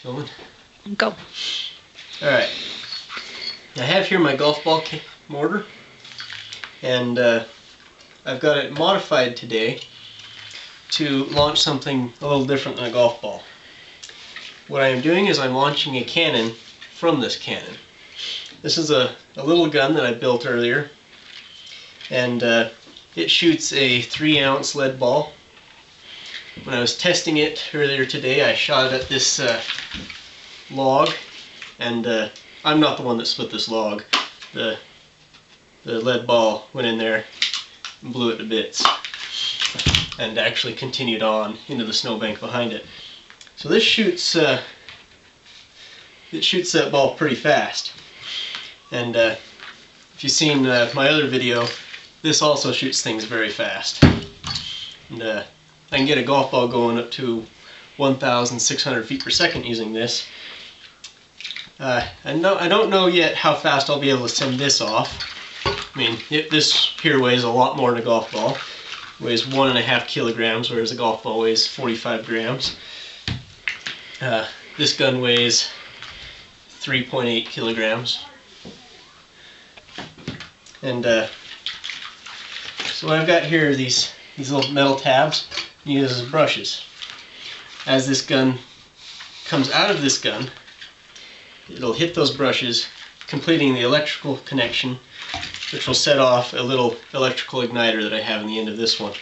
Filming? Go. Alright. I have here my golf ball mortar, and I've got it modified today to launch something a little different than a golf ball. What I am doing is I'm launching a cannon from this cannon. This is a little gun that I built earlier, and it shoots a 3-ounce lead ball. When I was testing it earlier today, I shot it at this log, and I'm not the one that split this log. The lead ball went in there and blew it to bits, and actually continued on into the snowbank behind it. So this shoots that ball pretty fast, and if you've seen my other video, this also shoots things very fast. And I can get a golf ball going up to 1,600 feet per second using this. I don't know yet how fast I'll be able to send this off. I mean, this here weighs a lot more than a golf ball. It weighs 1.5 kilograms, whereas a golf ball weighs 45 grams. This gun weighs 3.8 kilograms. And so what I've got here are these little metal tabs used as brushes. As this gun comes out of this gun, it'll hit those brushes, completing the electrical connection, which will set off a little electrical igniter that I have in the end of this one.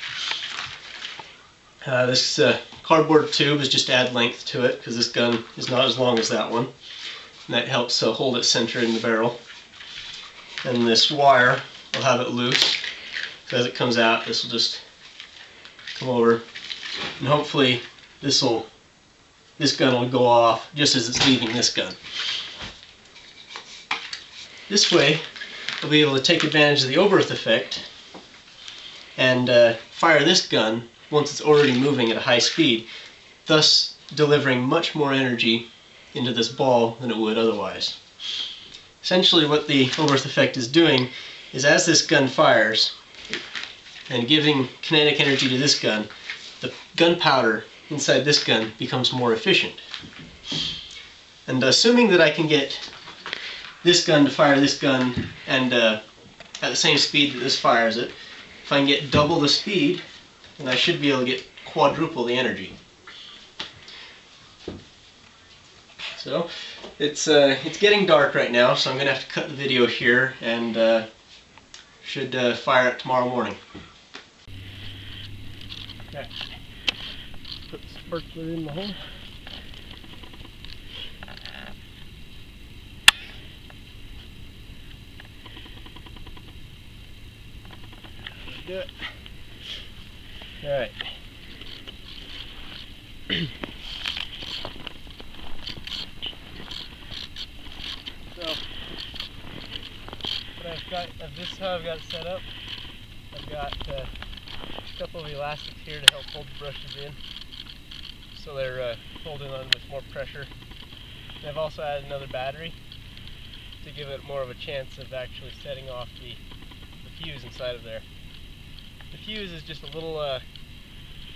This cardboard tube is just add length to it, because this gun is not as long as that one, and that helps hold it center in the barrel. And this wire, I'll have it loose, so as it comes out, this will just come over, and hopefully this gun will go off just as it's leaving this gun. This way, I'll be able to take advantage of the Oberth effect and fire this gun once it's already moving at a high speed, thus delivering much more energy into this ball than it would otherwise. Essentially what the Oberth effect is doing is, as this gun fires and giving kinetic energy to this gun, the gunpowder inside this gun becomes more efficient. And assuming that I can get this gun to fire this gun and at the same speed that this fires it, if I can get double the speed, then I should be able to get quadruple the energy. So it's getting dark right now, so I'm going to have to cut the video here, and should fire it tomorrow morning. Okay. Put the sparkler in the hole. Let's do it. Alright. So, this is how I've got it set up. I've got a couple of elastics here to help hold the brushes in, so they're holding on with more pressure. And I've also added another battery to give it more of a chance of actually setting off the fuse inside of there. The fuse is just a little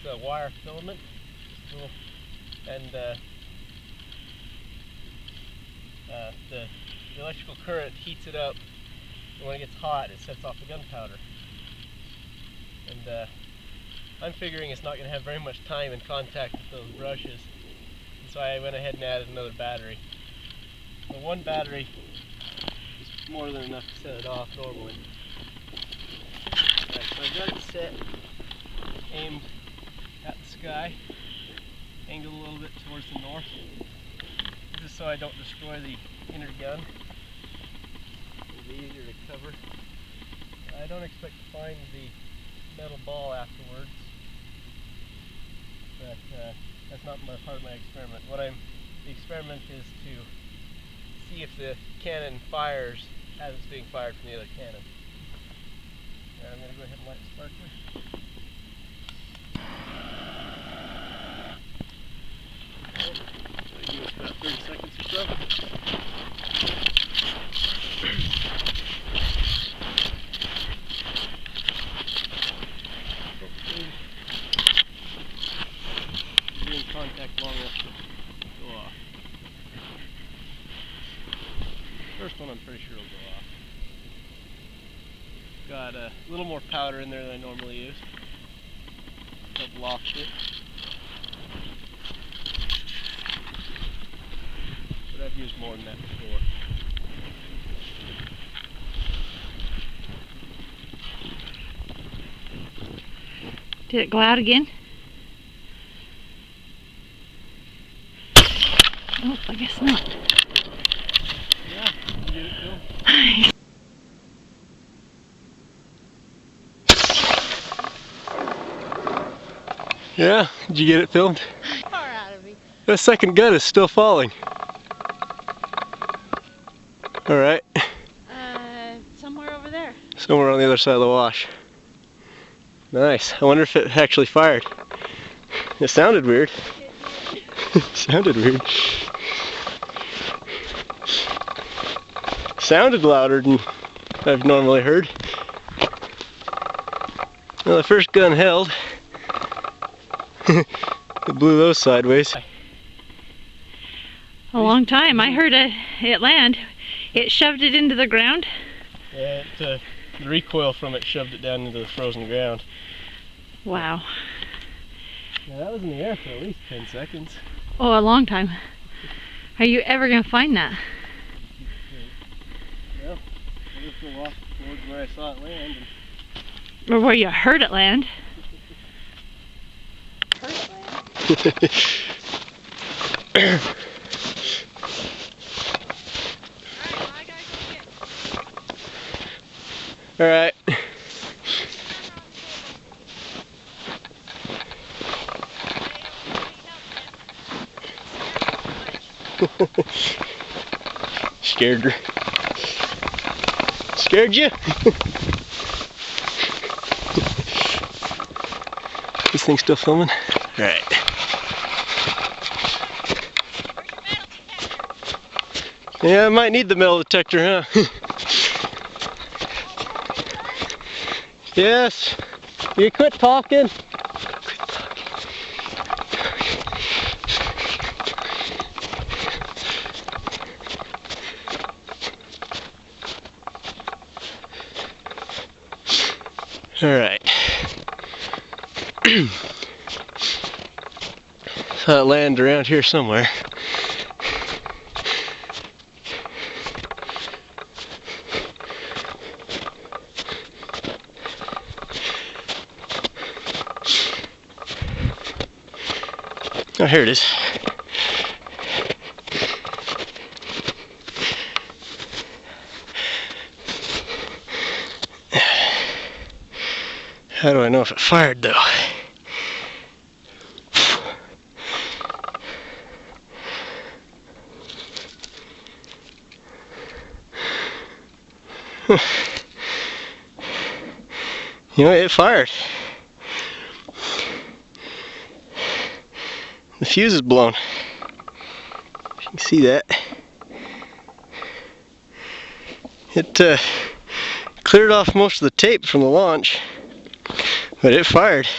the wire filament, and the electrical current heats it up, and when it gets hot it sets off the gunpowder. And I'm figuring it's not going to have very much time in contact with those brushes, and so I went ahead and added another battery. The one battery is more than enough to set it off normally. Alright, so I've got it set, aimed at the sky, angled a little bit towards the north. This is so I don't destroy the inner gun. It'll be easier to cover. I don't expect to find the metal ball afterwards, but that's not part of my experiment. The experiment is to see if the cannon fires as it's being fired from the other cannon. I'm going to go ahead and light the sparkler. So give us about 30 seconds or so. Be in contact long enough to go off. First one I'm pretty sure will go off. Got a little more powder in there than I normally use. I've locked it. But I've used more than that before. Did it go out again? Oh, I guess not. Yeah, you get it, Phil? Yeah, did you get it filmed? Far out of me. The second gun is still falling. Alright. Somewhere over there. Somewhere on the other side of the wash. Nice. I wonder if it actually fired. It sounded weird. It sounded weird. Sounded louder than I've normally heard. Well, the first gun held. It blew those sideways. A long time. I heard it land. It shoved it into the ground. Yeah, the recoil from it shoved it down into the frozen ground. Wow. Yeah, that was in the air for at least 10 seconds. Oh, a long time. Are you ever going to find that? Well, I'll just go off towards where I saw it land. Or where you heard it land? All right. Scared her. Scared you? This thing's still filming? All right. Yeah, I might need the metal detector, huh? Yes. You quit talking. All right. Saw it land around here somewhere. Oh, here it is. How do I know if it fired though? You know, it fired. The fuse is blown. You can see that. It cleared off most of the tape from the launch, but it fired.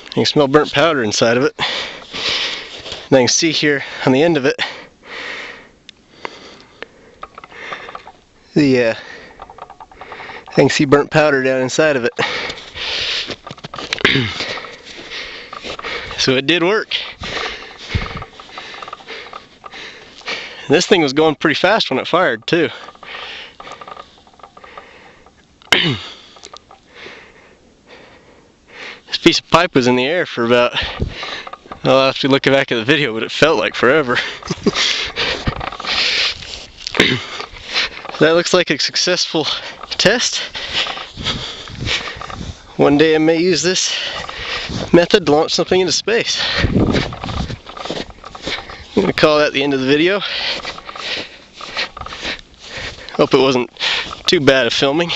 You can smell burnt powder inside of it. And I can see here on the end of it, I can see burnt powder down inside of it. So it did work. This thing was going pretty fast when it fired too. This piece of pipe was in the air for about, I'll have to look back at the video, but it felt like forever. That looks like a successful test. One day I may use this method to launch something into space. I'm going to call that the end of the video. Hope it wasn't too bad of filming.